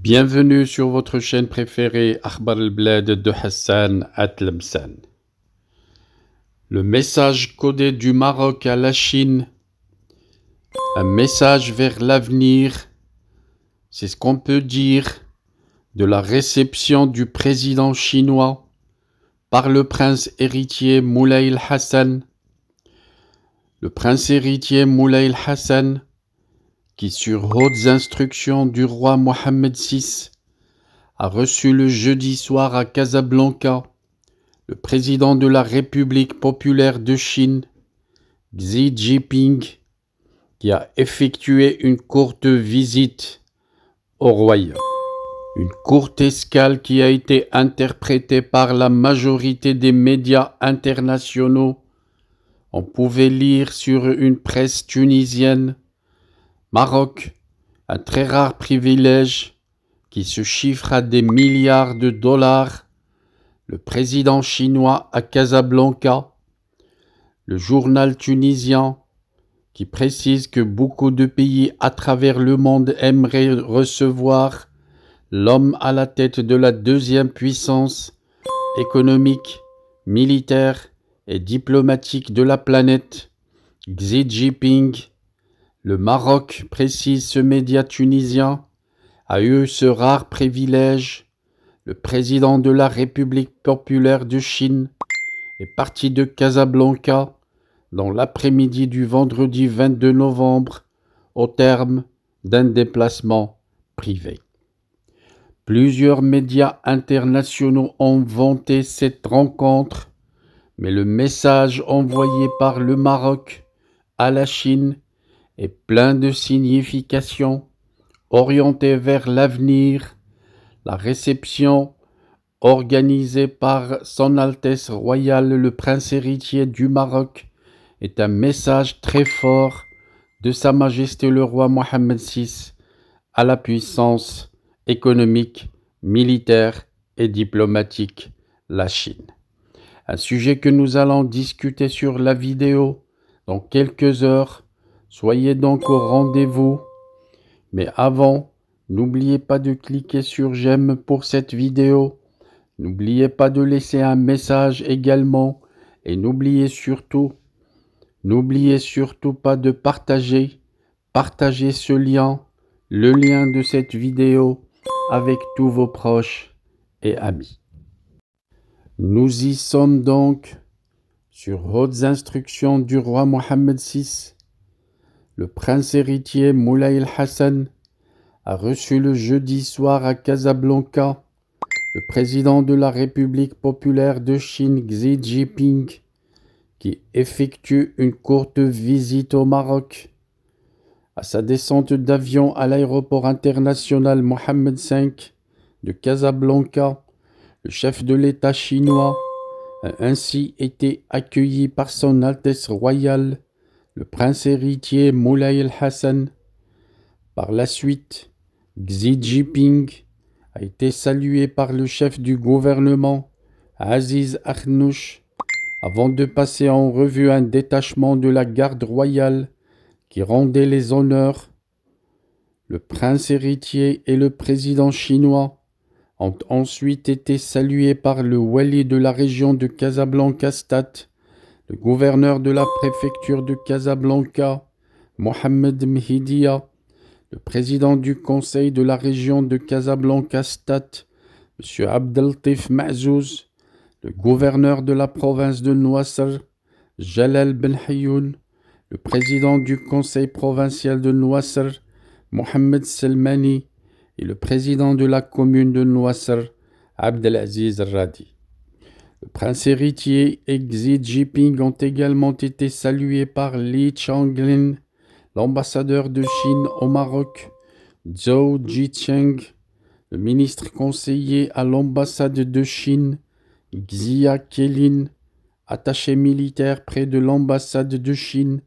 Bienvenue sur votre chaîne préférée Akhbar al-Blad de Hassan Atlamsan. Le message codé du Maroc à la Chine, un message vers l'avenir, c'est ce qu'on peut dire de la réception du président chinois par le prince héritier Moulay Hassan. Le prince héritier Moulay Hassan, qui sur hautes instructions du roi Mohammed VI, a reçu le jeudi soir à Casablanca le président de la République populaire de Chine, Xi Jinping, qui a effectué une courte visite au royaume. Une courte escale qui a été interprétée par la majorité des médias internationaux. On pouvait lire sur une presse tunisienne: Maroc, un très rare privilège qui se chiffre à des milliards de dollars. Le président chinois à Casablanca. Le journal tunisien qui précise que beaucoup de pays à travers le monde aimeraient recevoir l'homme à la tête de la deuxième puissance économique, militaire et diplomatique de la planète, Xi Jinping. Le Maroc, précise ce média tunisien, a eu ce rare privilège. Le président de la République populaire de Chine est parti de Casablanca dans l'après-midi du vendredi 22 novembre au terme d'un déplacement privé. Plusieurs médias internationaux ont vanté cette rencontre, mais le message envoyé par le Maroc à la Chine est plein de significations, orienté vers l'avenir. La réception organisée par Son Altesse Royale le Prince héritier du Maroc est un message très fort de Sa Majesté le Roi Mohammed VI à la puissance économique, militaire et diplomatique, la Chine. Un sujet que nous allons discuter sur la vidéo dans quelques heures. Soyez donc au rendez-vous. Mais avant, n'oubliez pas de cliquer sur j'aime pour cette vidéo. N'oubliez pas de laisser un message également. Et n'oubliez surtout pas de partager ce lien, le lien de cette vidéo avec tous vos proches et amis. Nous y sommes donc sur hautes instructions du roi Mohammed VI. Le prince héritier Moulay Hassan a reçu le jeudi soir à Casablanca le président de la République populaire de Chine, Xi Jinping, qui effectue une courte visite au Maroc. À sa descente d'avion à l'aéroport international Mohammed V de Casablanca, le chef de l'État chinois a ainsi été accueilli par Son Altesse Royale, le prince héritier Moulay Hassan. Par la suite, Xi Jinping a été salué par le chef du gouvernement, Aziz Akhnouch, avant de passer en revue un détachement de la garde royale qui rendait les honneurs. Le prince héritier et le président chinois ont ensuite été salués par le wali de la région de Casablanca-Stad, le gouverneur de la préfecture de Casablanca, Mohamed Mhidia, le président du conseil de la région de Casablanca-Stad, M. Abdeltif Mazouz, le gouverneur de la province de Nouassar, Jalal Ben Hayoun, le président du conseil provincial de Nouassar, Mohamed Selmani, et le président de la commune de Nouassar, Abdelaziz Radi. Le prince héritier et Xi Jinping ont également été salués par Li Changlin, l'ambassadeur de Chine au Maroc, Zhou Jicheng, le ministre conseiller à l'ambassade de Chine, Xia Kelin, attaché militaire près de l'ambassade de Chine,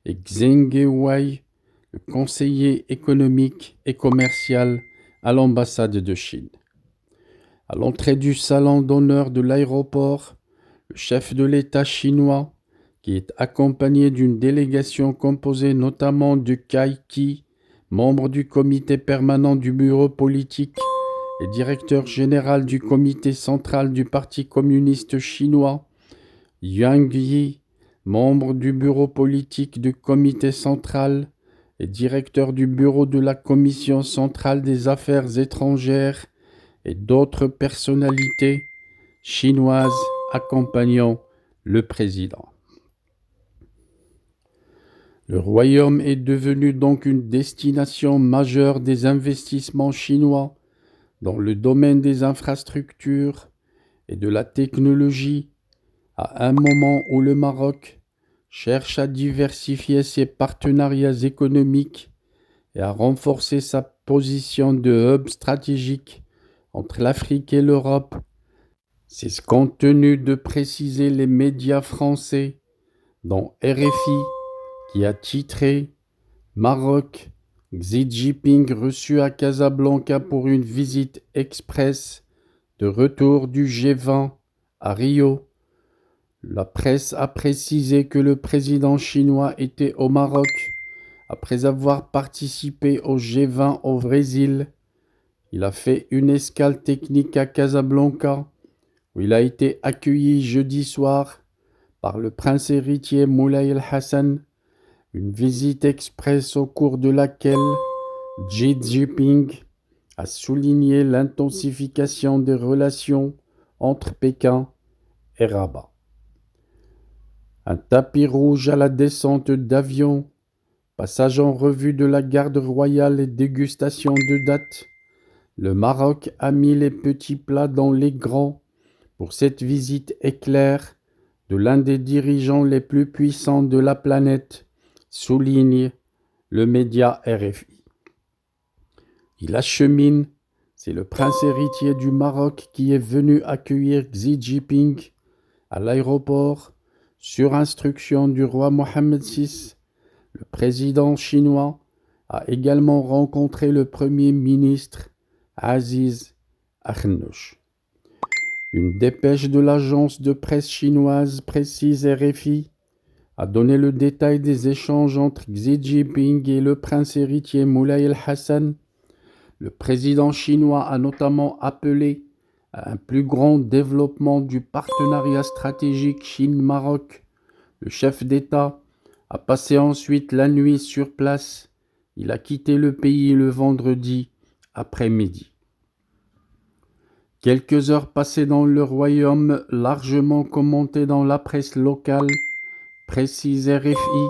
et Zheng Wei, le conseiller économique et commercial à l'ambassade de Chine. À l'entrée du salon d'honneur de l'aéroport, le chef de l'État chinois, qui est accompagné d'une délégation composée notamment de Cai Qi, membre du comité permanent du bureau politique et directeur général du comité central du Parti communiste chinois, Yang Yi, membre du bureau politique du comité central et directeur du bureau de la commission centrale des affaires étrangères, et d'autres personnalités chinoises accompagnant le président. Le royaume est devenu donc une destination majeure des investissements chinois dans le domaine des infrastructures et de la technologie, à un moment où le Maroc cherche à diversifier ses partenariats économiques et à renforcer sa position de hub stratégique entre l'Afrique et l'Europe. C'est ce qu'ont tenu de préciser les médias français, dont RFI, qui a titré « Maroc, Xi Jinping reçu à Casablanca pour une visite express de retour du G20 à Rio ». La presse a précisé que le président chinois était au Maroc après avoir participé au G20 au Brésil. Il a fait une escale technique à Casablanca, où il a été accueilli jeudi soir par le prince héritier Moulay El-Hassan, une visite express au cours de laquelle Xi Jinping a souligné l'intensification des relations entre Pékin et Rabat. Un tapis rouge à la descente d'avion, passage en revue de la garde royale et dégustation de dates. Le Maroc a mis les petits plats dans les grands pour cette visite éclair de l'un des dirigeants les plus puissants de la planète, souligne le média RFI. Il achemine, c'est le prince héritier du Maroc qui est venu accueillir Xi Jinping à l'aéroport sur instruction du roi Mohammed VI. Le président chinois a également rencontré le premier ministre Aziz Akhnouch. Une dépêche de l'agence de presse chinoise, précise RFI, a donné le détail des échanges entre Xi Jinping et le prince héritier Moulay El-Hassan. Le président chinois a notamment appelé à un plus grand développement du partenariat stratégique Chine-Maroc. Le chef d'État a passé ensuite la nuit sur place. Il a quitté le pays le vendredi après-midi. Quelques heures passées dans le royaume, largement commentées dans la presse locale, précise RFI,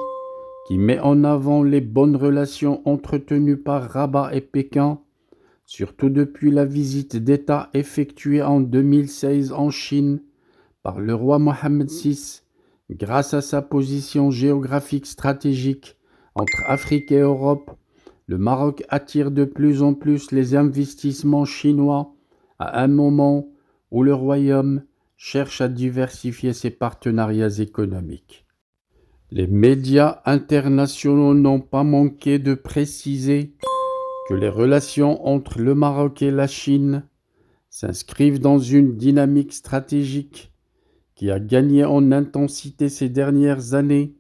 qui met en avant les bonnes relations entretenues par Rabat et Pékin, surtout depuis la visite d'État effectuée en 2016 en Chine par le roi Mohammed VI, grâce à sa position géographique stratégique entre Afrique et Europe. Le Maroc attire de plus en plus les investissements chinois à un moment où le royaume cherche à diversifier ses partenariats économiques. Les médias internationaux n'ont pas manqué de préciser que les relations entre le Maroc et la Chine s'inscrivent dans une dynamique stratégique qui a gagné en intensité ces dernières années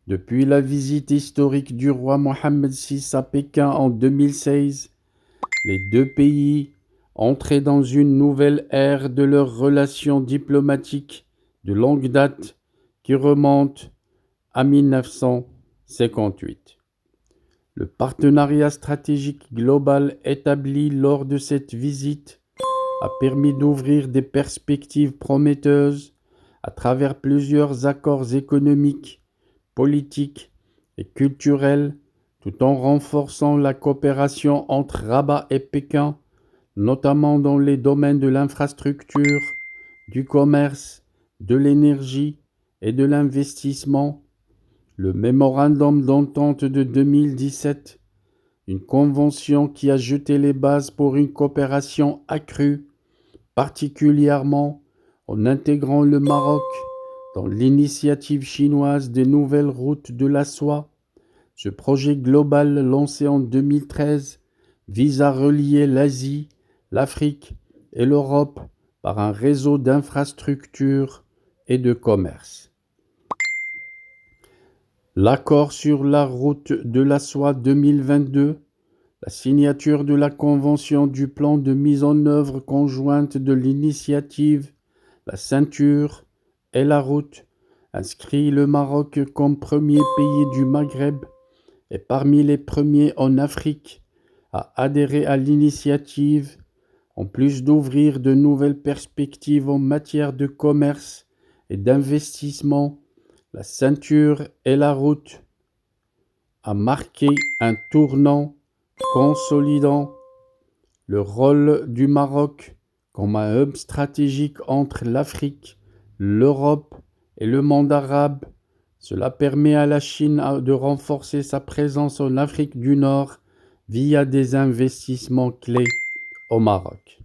depuis la visite historique du roi Mohammed VI à Pékin en 2016. Les deux pays entraient dans une nouvelle ère de leurs relations diplomatiques de longue date qui remonte à 1958. Le partenariat stratégique global établi lors de cette visite a permis d'ouvrir des perspectives prometteuses à travers plusieurs accords économiques, politiques et culturels, tout en renforçant la coopération entre Rabat et Pékin, notamment dans les domaines de l'infrastructure, du commerce, de l'énergie et de l'investissement. Le mémorandum d'entente de 2017, une convention qui a jeté les bases pour une coopération accrue, particulièrement en intégrant le Maroc dans l'initiative chinoise des nouvelles routes de la soie. Ce projet global lancé en 2013 vise à relier l'Asie, l'Afrique et l'Europe par un réseau d'infrastructures et de commerce. L'accord sur la route de la soie 2022 la signature de la convention du plan de mise en œuvre conjointe de l'initiative, la ceinture et la route inscrit le Maroc comme premier pays du Maghreb et parmi les premiers en Afrique à adhérer à l'initiative, en plus d'ouvrir de nouvelles perspectives en matière de commerce et d'investissement. La ceinture et la route a marqué un tournant consolidant le rôle du Maroc comme un hub stratégique entre l'Afrique, l'Europe et le monde arabe. Cela permet à la Chine de renforcer sa présence en Afrique du Nord via des investissements clés au Maroc.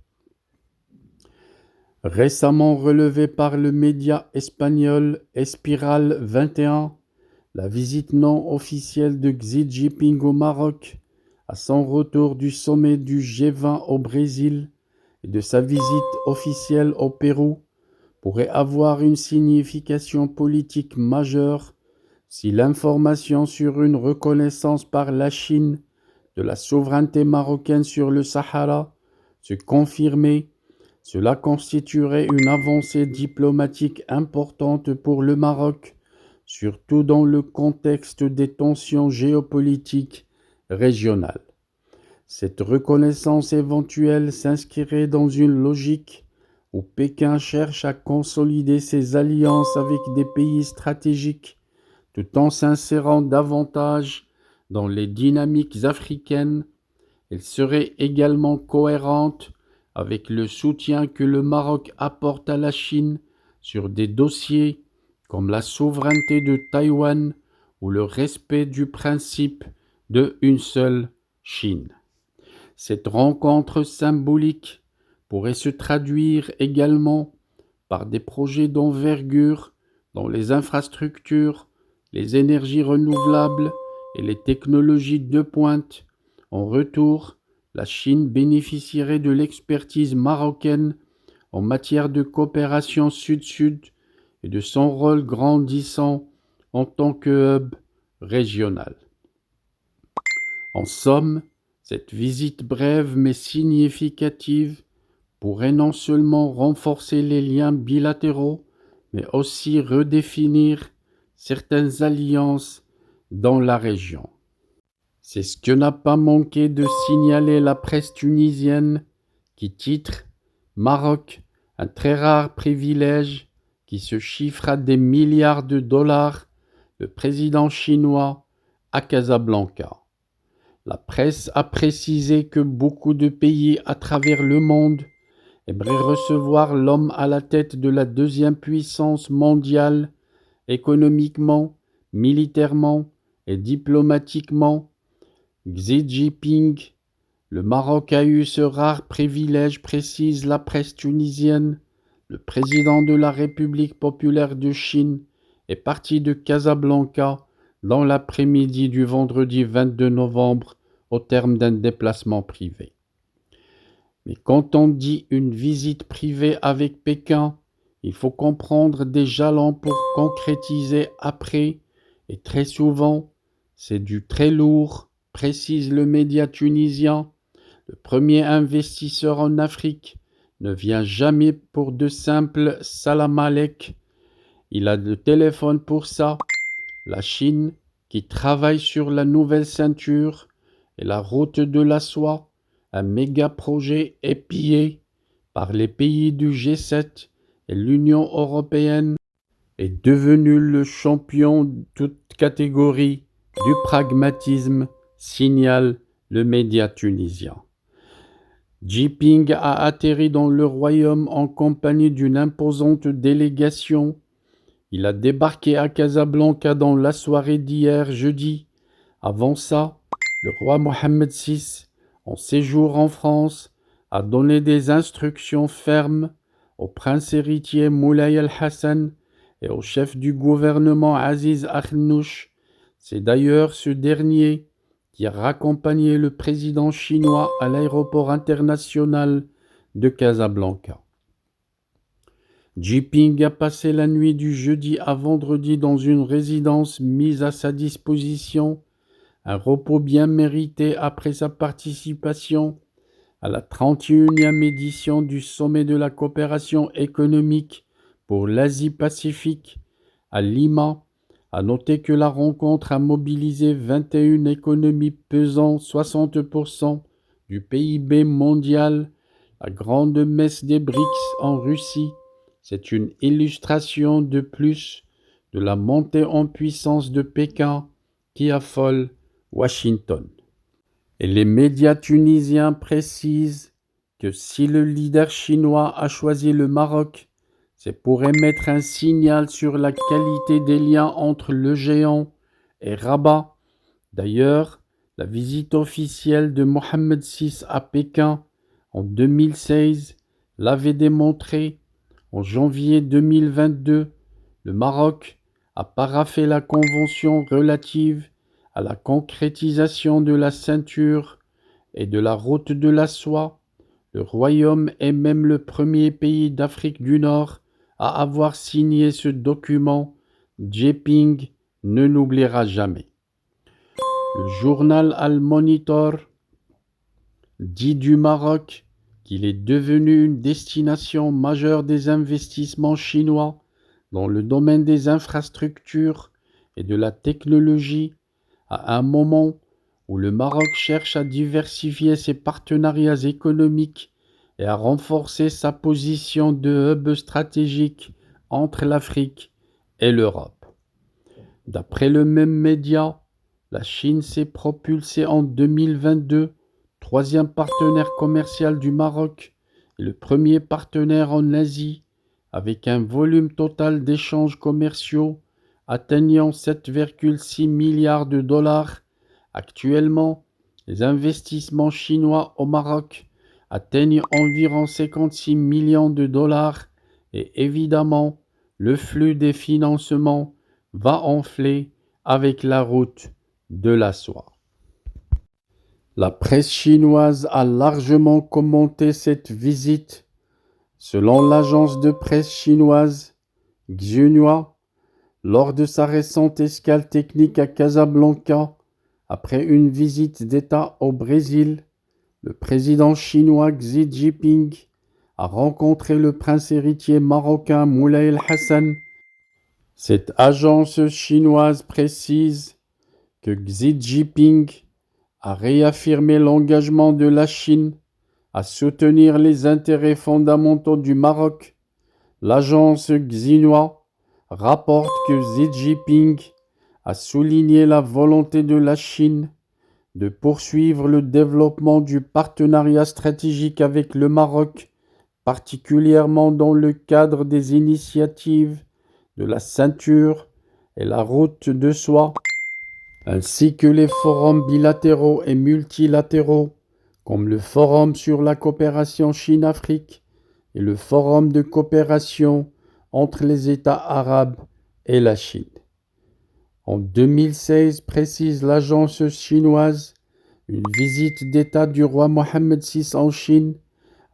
Récemment relevé par le média espagnol Espiral 21, la visite non officielle de Xi Jinping au Maroc, à son retour du sommet du G20 au Brésil et de sa visite officielle au Pérou, pourrait avoir une signification politique majeure si l'information sur une reconnaissance par la Chine de la souveraineté marocaine sur le Sahara se confirmait. Cela constituerait une avancée diplomatique importante pour le Maroc, surtout dans le contexte des tensions géopolitiques régionales. Cette reconnaissance éventuelle s'inscrirait dans une logique où Pékin cherche à consolider ses alliances avec des pays stratégiques, tout en s'insérant davantage dans les dynamiques africaines. Elle serait également cohérente avec le soutien que le Maroc apporte à la Chine sur des dossiers comme la souveraineté de Taïwan ou le respect du principe de une seule Chine. Cette rencontre symbolique pourrait se traduire également par des projets d'envergure dans les infrastructures, les énergies renouvelables et les technologies de pointe. En retour, la Chine bénéficierait de l'expertise marocaine en matière de coopération sud-sud et de son rôle grandissant en tant que hub régional. En somme, cette visite brève mais significative pourrait non seulement renforcer les liens bilatéraux, mais aussi redéfinir certaines alliances dans la région. C'est ce que n'a pas manqué de signaler la presse tunisienne qui titre « Maroc, un très rare privilège qui se chiffre à des milliards de dollars, le président chinois à Casablanca ». La presse a précisé que beaucoup de pays à travers le monde aimeraient recevoir l'homme à la tête de la deuxième puissance mondiale, économiquement, militairement et diplomatiquement. Xi Jinping, le Maroc a eu ce rare privilège, précise la presse tunisienne. Le président de la République populaire de Chine est parti de Casablanca dans l'après-midi du vendredi 22 novembre au terme d'un déplacement privé. Mais quand on dit une visite privée avec Pékin, il faut comprendre des jalons pour concrétiser après, et très souvent, c'est du très lourd, précise le média tunisien. Le premier investisseur en Afrique ne vient jamais pour de simples salam alek. Il a le téléphone pour ça. La Chine, qui travaille sur la nouvelle ceinture et la route de la soie, un méga projet épié par les pays du G7 et l'Union européenne, est devenu le champion de toute catégorie du pragmatisme, signale le média tunisien. Jinping a atterri dans le royaume en compagnie d'une imposante délégation. Il a débarqué à Casablanca dans la soirée d'hier jeudi. Avant ça, le roi Mohammed VI, en séjour en France, a donné des instructions fermes au prince héritier Moulay al-Hassan et au chef du gouvernement Aziz Akhnouch. C'est d'ailleurs ce dernier qui a raccompagné le président chinois à l'aéroport international de Casablanca. Jinping a passé la nuit du jeudi à vendredi dans une résidence mise à sa disposition un repos bien mérité après sa participation à la 31e édition du Sommet de la coopération économique pour l'Asie-Pacifique à Lima. À noter que la rencontre a mobilisé 21 économies pesant 60% du PIB mondial, la grande messe des BRICS en Russie. C'est une illustration de plus de la montée en puissance de Pékin qui affole Washington. Et les médias tunisiens précisent que si le leader chinois a choisi le Maroc, c'est pour émettre un signal sur la qualité des liens entre le géant et Rabat. D'ailleurs, la visite officielle de Mohammed VI à Pékin en 2016 l'avait démontré. En janvier 2022, le Maroc a paraphé la convention relative à la concrétisation de la ceinture et de la route de la soie. Le Royaume est même le premier pays d'Afrique du Nord à avoir signé ce document. Jinping ne l'oubliera jamais. Le journal Al-Monitor dit du Maroc qu'il est devenu une destination majeure des investissements chinois dans le domaine des infrastructures et de la technologie, à un moment où le Maroc cherche à diversifier ses partenariats économiques et à renforcer sa position de hub stratégique entre l'Afrique et l'Europe. D'après le même média, la Chine s'est propulsée en 2022, troisième partenaire commercial du Maroc et le premier partenaire en Asie, avec un volume total d'échanges commerciaux atteignant 7,6 milliards de dollars. Actuellement, les investissements chinois au Maroc atteignent environ 56 millions de dollars et évidemment, le flux des financements va enfler avec la route de la soie. La presse chinoise a largement commenté cette visite. Selon l'agence de presse chinoise Xinhua, lors de sa récente escale technique à Casablanca, après une visite d'État au Brésil, le président chinois Xi Jinping a rencontré le prince héritier marocain Moulay El Hassan. Cette agence chinoise précise que Xi Jinping a réaffirmé l'engagement de la Chine à soutenir les intérêts fondamentaux du Maroc. L'agence Xinhua rapporte que Xi Jinping a souligné la volonté de la Chine de poursuivre le développement du partenariat stratégique avec le Maroc, particulièrement dans le cadre des initiatives de la ceinture et la route de soie, ainsi que les forums bilatéraux et multilatéraux, comme le Forum sur la coopération Chine-Afrique et le Forum de coopération entre les États arabes et la Chine. En 2016, précise l'agence chinoise, une visite d'État du roi Mohammed VI en Chine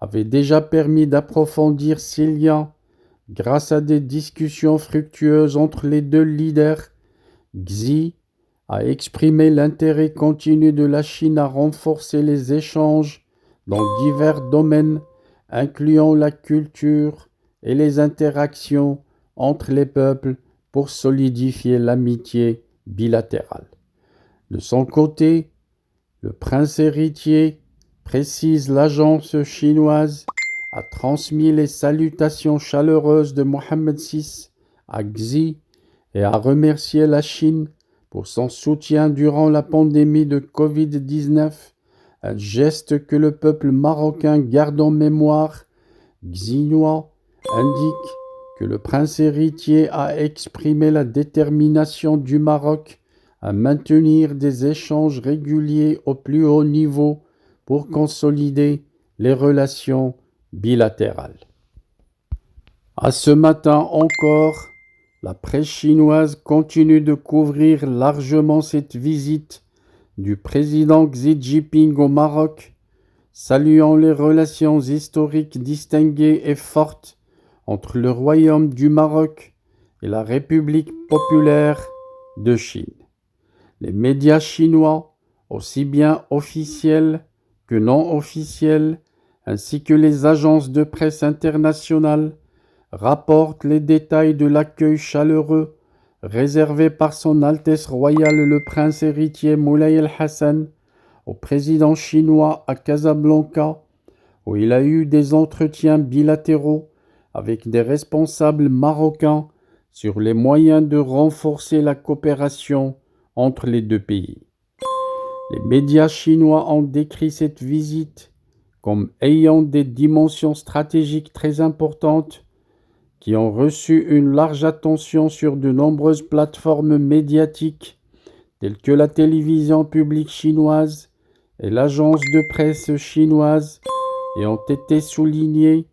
avait déjà permis d'approfondir ces liens grâce à des discussions fructueuses entre les deux leaders. Xi a exprimé l'intérêt continu de la Chine à renforcer les échanges dans divers domaines, incluant la culture et les interactions entre les peuples pour solidifier l'amitié bilatérale. De son côté, le prince héritier, précise l'agence chinoise, a transmis les salutations chaleureuses de Mohammed VI à Xi et a remercié la Chine pour son soutien durant la pandémie de Covid-19, un geste que le peuple marocain garde en mémoire. Xinhua indique que le prince héritier a exprimé la détermination du Maroc à maintenir des échanges réguliers au plus haut niveau pour consolider les relations bilatérales. À ce matin encore, la presse chinoise continue de couvrir largement cette visite du président Xi Jinping au Maroc, saluant les relations historiques distinguées et fortes entre le Royaume du Maroc et la République populaire de Chine. Les médias chinois, aussi bien officiels que non officiels, ainsi que les agences de presse internationales, rapportent les détails de l'accueil chaleureux réservé par son Altesse royale le prince héritier Moulay el-Hassan au président chinois à Casablanca, où il a eu des entretiens bilatéraux avec des responsables marocains sur les moyens de renforcer la coopération entre les deux pays. Les médias chinois ont décrit cette visite comme ayant des dimensions stratégiques très importantes qui ont reçu une large attention sur de nombreuses plateformes médiatiques telles que la télévision publique chinoise et l'agence de presse chinoise et ont été soulignés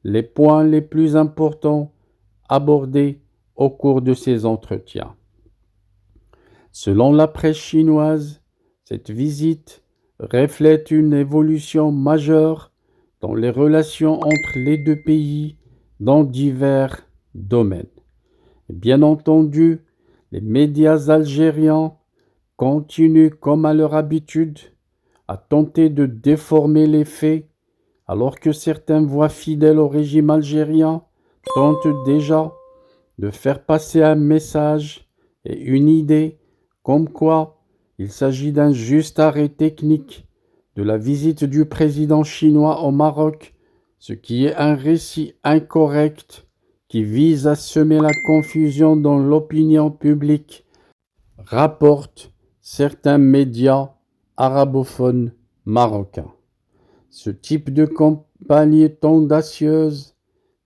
les points les plus importants abordés au cours de ces entretiens. Selon la presse chinoise, cette visite reflète une évolution majeure dans les relations entre les deux pays dans divers domaines. Bien entendu, les médias algériens continuent, comme à leur habitude, à tenter de déformer les faits, alors que certaines voix fidèles au régime algérien tentent déjà de faire passer un message et une idée comme quoi il s'agit d'un juste arrêt technique de la visite du président chinois au Maroc, ce qui est un récit incorrect qui vise à semer la confusion dans l'opinion publique, rapportent certains médias arabophones marocains. Ce type de campagne tendacieuse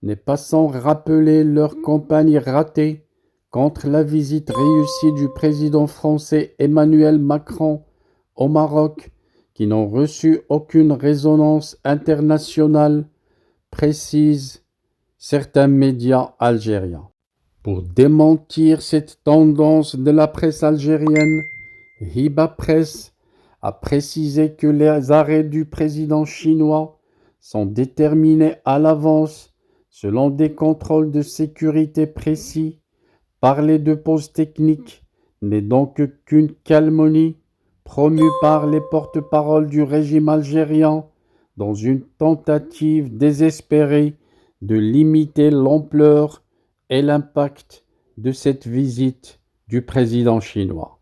n'est pas sans rappeler leur campagne ratée contre la visite réussie du président français Emmanuel Macron au Maroc, qui n'ont reçu aucune résonance internationale, précisent certains médias algériens. Pour démentir cette tendance de la presse algérienne, Hiba Press a précisé que les arrêts du président chinois sont déterminés à l'avance selon des contrôles de sécurité précis. Parler de pause technique n'est donc qu'une calomnie promue par les porte-paroles du régime algérien dans une tentative désespérée de limiter l'ampleur et l'impact de cette visite du président chinois.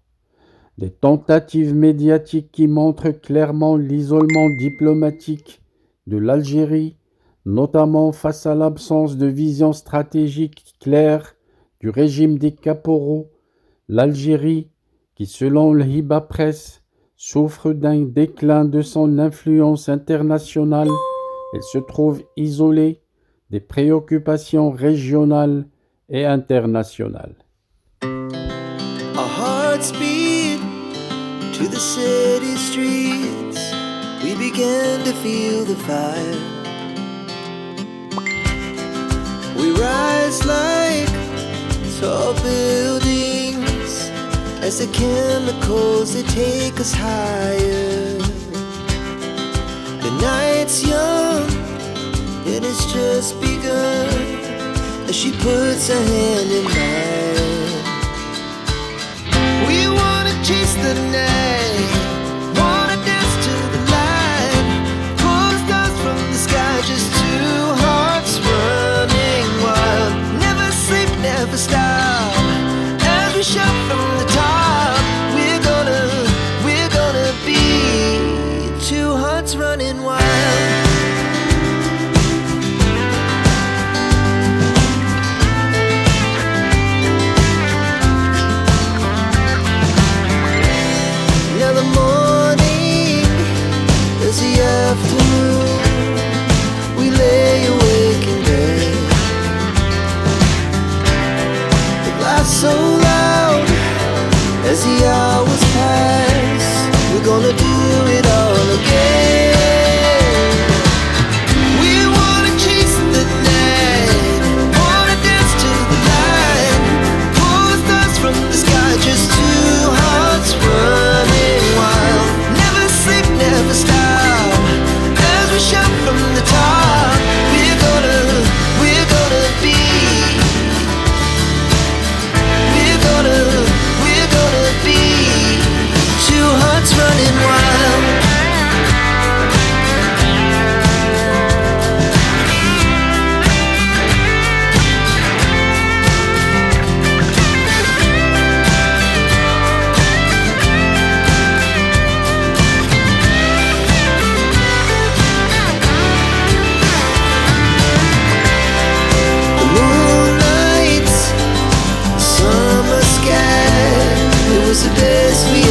Des tentatives médiatiques qui montrent clairement l'isolement diplomatique de l'Algérie, notamment face à l'absence de vision stratégique claire du régime des caporaux. L'Algérie, qui selon le Hiba Press souffre d'un déclin de son influence internationale, elle se trouve isolée des préoccupations régionales et internationales. Our hearts beat to the city streets. We began to feel the fire. We rise like tall buildings as the chemicals, they take us higher. The night's young and it's just begun as she puts her hand in mine. We wanna chase the night, wanna dance to the light, pull the stars from the sky, just two hearts running wild. Never sleep, never stop, as we shout from the top. We're gonna be two hearts running wild. Afternoon, we lay awake in bed. The laughs so loud as the hours pass. We're gonna do it all again. We wanna chase the night, wanna dance to the light, pull the stars from the sky, just two hearts running wild. Never sleep, never stop. We shout from the top. We're gonna be. We're gonna be. was the best we